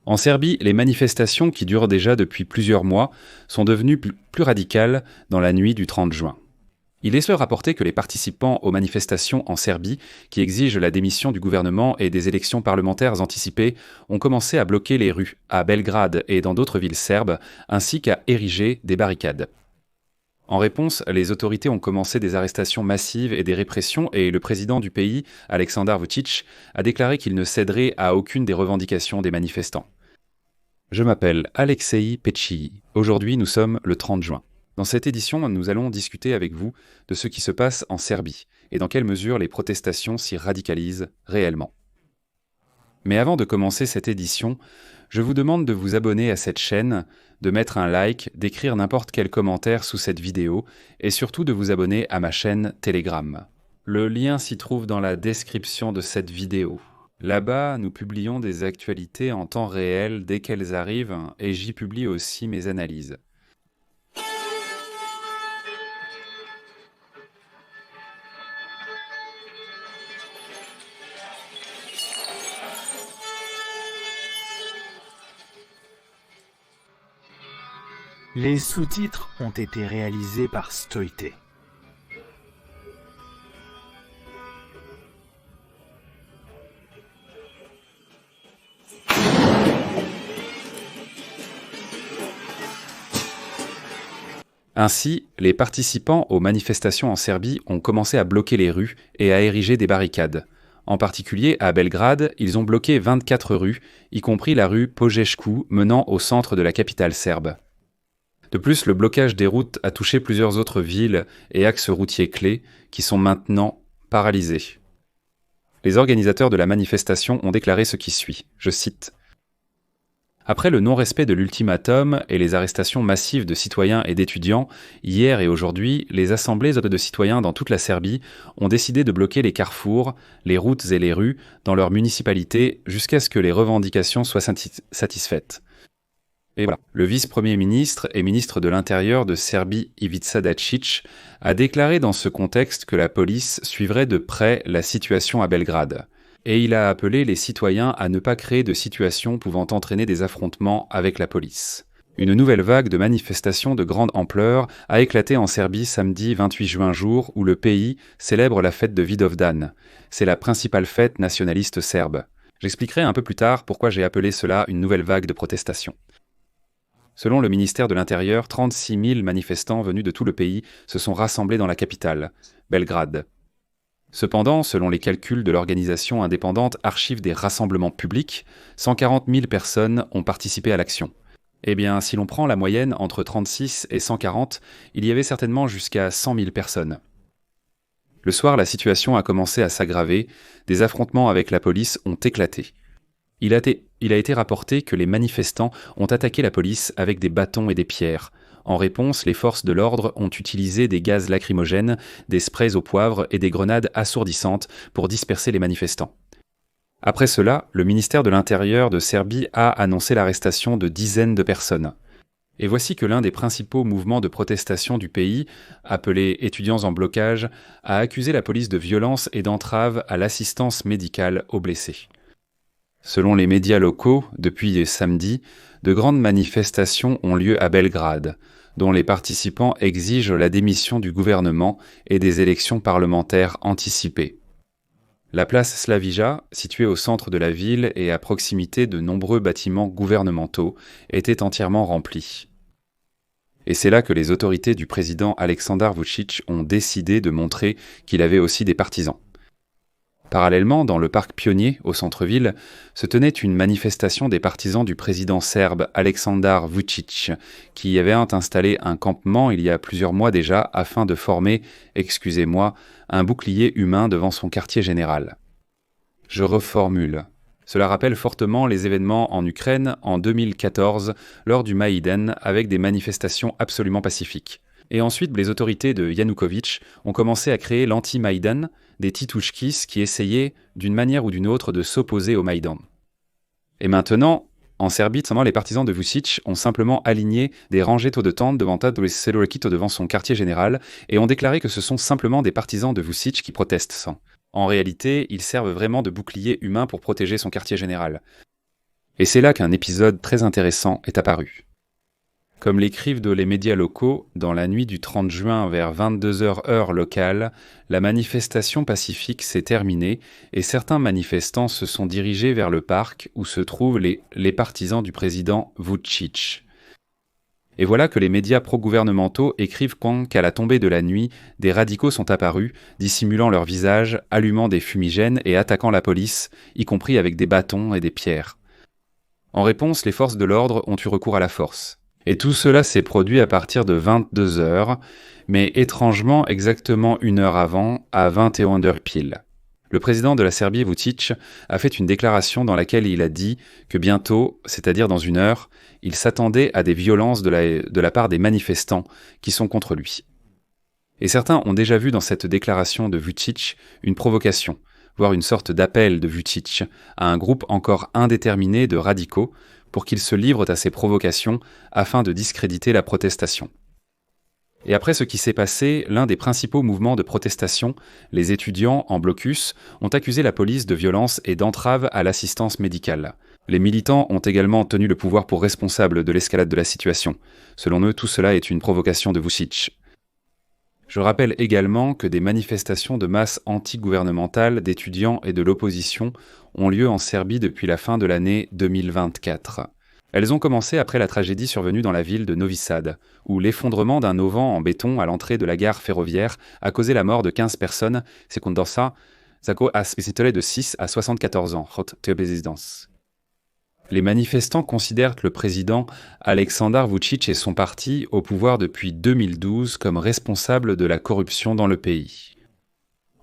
En Serbie, les manifestations qui durent déjà depuis plusieurs mois sont devenues plus radicales dans la nuit du 30 juin. Il est seul rapporté que les participants aux manifestations en Serbie, qui exigent la démission du gouvernement et des élections parlementaires anticipées, ont commencé à bloquer les rues, à Belgrade et dans d'autres villes serbes, ainsi qu'à ériger des barricades. En réponse, les autorités ont commencé des arrestations massives et des répressions et le président du pays, Aleksandar Vučić, a déclaré qu'il ne céderait à aucune des revendications des manifestants. Je m'appelle Alexei Pecci. Aujourd'hui, nous sommes le 30 juin. Dans cette édition, nous allons discuter avec vous de ce qui se passe en Serbie et dans quelle mesure les protestations s'y radicalisent réellement. Mais avant de commencer cette édition, je vous demande de vous abonner à cette chaîne, de mettre un like, d'écrire n'importe quel commentaire sous cette vidéo et surtout de vous abonner à ma chaîne Telegram. Le lien s'y trouve dans la description de cette vidéo. Là-bas, nous publions des actualités en temps réel dès qu'elles arrivent et j'y publie aussi mes analyses. Les sous-titres ont été réalisés par Stoité. Ainsi, les participants aux manifestations en Serbie ont commencé à bloquer les rues et à ériger des barricades. En particulier, à Belgrade, ils ont bloqué 24 rues, y compris la rue Požešku menant au centre de la capitale serbe. De plus, le blocage des routes a touché plusieurs autres villes et axes routiers clés qui sont maintenant paralysés. Les organisateurs de la manifestation ont déclaré ce qui suit, je cite « Après le non-respect de l'ultimatum et les arrestations massives de citoyens et d'étudiants, hier et aujourd'hui, les assemblées de citoyens dans toute la Serbie ont décidé de bloquer les carrefours, les routes et les rues dans leur municipalité jusqu'à ce que les revendications soient satisfaites. » Et voilà. Le vice-premier ministre et ministre de l'Intérieur de Serbie, Ivica Dačić, a déclaré dans ce contexte que la police suivrait de près la situation à Belgrade. Et il a appelé les citoyens à ne pas créer de situations pouvant entraîner des affrontements avec la police. Une nouvelle vague de manifestations de grande ampleur a éclaté en Serbie samedi 28 juin, jour où le pays célèbre la fête de Vidovdan. C'est la principale fête nationaliste serbe. J'expliquerai un peu plus tard pourquoi j'ai appelé cela une nouvelle vague de protestations. Selon le ministère de l'Intérieur, 36 000 manifestants venus de tout le pays se sont rassemblés dans la capitale, Belgrade. Cependant, selon les calculs de l'organisation indépendante Archives des rassemblements publics, 140 000 personnes ont participé à l'action. Eh bien, si l'on prend la moyenne entre 36 et 140, il y avait certainement jusqu'à 100 000 personnes. Le soir, la situation a commencé à s'aggraver, des affrontements avec la police ont éclaté. Il a été rapporté que les manifestants ont attaqué la police avec des bâtons et des pierres. En réponse, les forces de l'ordre ont utilisé des gaz lacrymogènes, des sprays au poivre et des grenades assourdissantes pour disperser les manifestants. Après cela, le ministère de l'Intérieur de Serbie a annoncé l'arrestation de dizaines de personnes. Et voici que l'un des principaux mouvements de protestation du pays, appelé « Étudiants en blocage », a accusé la police de violence et d'entrave à l'assistance médicale aux blessés. Selon les médias locaux, depuis samedi, de grandes manifestations ont lieu à Belgrade, dont les participants exigent la démission du gouvernement et des élections parlementaires anticipées. La place Slavija, située au centre de la ville et à proximité de nombreux bâtiments gouvernementaux, était entièrement remplie. Et c'est là que les autorités du président Aleksandar Vučić ont décidé de montrer qu'il avait aussi des partisans. Parallèlement, dans le parc Pionnier, au centre-ville, se tenait une manifestation des partisans du président serbe Aleksandar Vučić, qui avait installé un campement il y a plusieurs mois déjà afin de former, un bouclier humain devant son quartier général. Je reformule. Cela rappelle fortement les événements en Ukraine en 2014 lors du Maïdan avec des manifestations absolument pacifiques. Et ensuite, les autorités de Yanukovych ont commencé à créer l'anti-Maïdan, des titouchkis qui essayaient, d'une manière ou d'une autre, de s'opposer au Maïdan. Et maintenant, en Serbie, les partisans de Vučić ont simplement aligné des rangées de tentes devant devant son quartier général et ont déclaré que ce sont simplement des partisans de Vučić qui protestent. En réalité, ils servent vraiment de bouclier humain pour protéger son quartier général. Et c'est là qu'un épisode très intéressant est apparu. Comme l'écrivent les médias locaux, dans la nuit du 30 juin vers 22h heure locale, la manifestation pacifique s'est terminée et certains manifestants se sont dirigés vers le parc où se trouvent les partisans du président Vučić. Et voilà que les médias pro-gouvernementaux écrivent qu'à la tombée de la nuit, des radicaux sont apparus, dissimulant leur visage, allumant des fumigènes et attaquant la police, y compris avec des bâtons et des pierres. En réponse, les forces de l'ordre ont eu recours à la force. Et tout cela s'est produit à partir de 22h, mais étrangement exactement une heure avant, à 21h pile. Le président de la Serbie, Vučić, a fait une déclaration dans laquelle il a dit que bientôt, c'est-à-dire dans une heure, il s'attendait à des violences de la part des manifestants qui sont contre lui. Et certains ont déjà vu dans cette déclaration de Vučić une provocation, voire une sorte d'appel de Vučić à un groupe encore indéterminé de radicaux pour qu'ils se livrent à ces provocations afin de discréditer la protestation. Et après ce qui s'est passé, l'un des principaux mouvements de protestation, les étudiants en blocus, ont accusé la police de violence et d'entrave à l'assistance médicale. Les militants ont également tenu le pouvoir pour responsable de l'escalade de la situation. Selon eux, tout cela est une provocation de Vučić. Je rappelle également que des manifestations de masse anti-gouvernementales d'étudiants et de l'opposition ont lieu en Serbie depuis la fin de l'année 2024. Elles ont commencé après la tragédie survenue dans la ville de Novi Sad, où l'effondrement d'un auvent en béton à l'entrée de la gare ferroviaire a causé la mort de 15 personnes, secondo ça, Zako a spécifié de 6 à 74 ans, Les manifestants considèrent le président Aleksandar Vučić et son parti au pouvoir depuis 2012 comme responsables de la corruption dans le pays.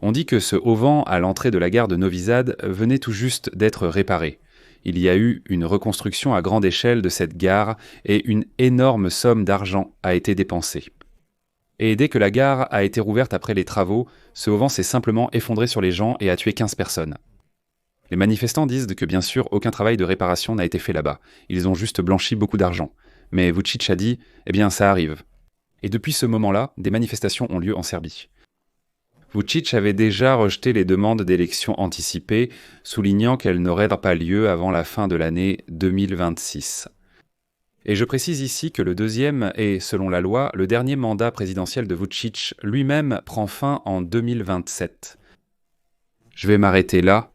On dit que ce auvent à l'entrée de la gare de Novi Sad venait tout juste d'être réparé. Il y a eu une reconstruction à grande échelle de cette gare et une énorme somme d'argent a été dépensée. Et dès que la gare a été rouverte après les travaux, ce auvent s'est simplement effondré sur les gens et a tué 15 personnes. Les manifestants disent que bien sûr aucun travail de réparation n'a été fait là-bas, ils ont juste blanchi beaucoup d'argent. Mais Vučić a dit « Eh bien ça arrive ». Et depuis ce moment-là, des manifestations ont lieu en Serbie. Vučić avait déjà rejeté les demandes d'élections anticipées, soulignant qu'elles n'auraient pas lieu avant la fin de l'année 2026. Et je précise ici que le deuxième et, selon la loi, le dernier mandat présidentiel de Vučić lui-même prend fin en 2027. Je vais m'arrêter là.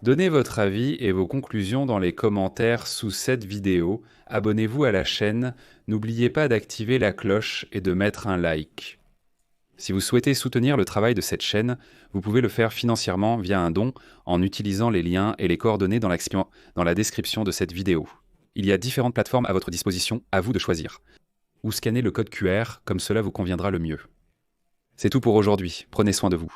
Donnez votre avis et vos conclusions dans les commentaires sous cette vidéo, abonnez-vous à la chaîne, n'oubliez pas d'activer la cloche et de mettre un like. Si vous souhaitez soutenir le travail de cette chaîne, vous pouvez le faire financièrement via un don en utilisant les liens et les coordonnées dans la description de cette vidéo. Il y a différentes plateformes à votre disposition, à vous de choisir. Ou scannez le code QR, comme cela vous conviendra le mieux. C'est tout pour aujourd'hui, prenez soin de vous.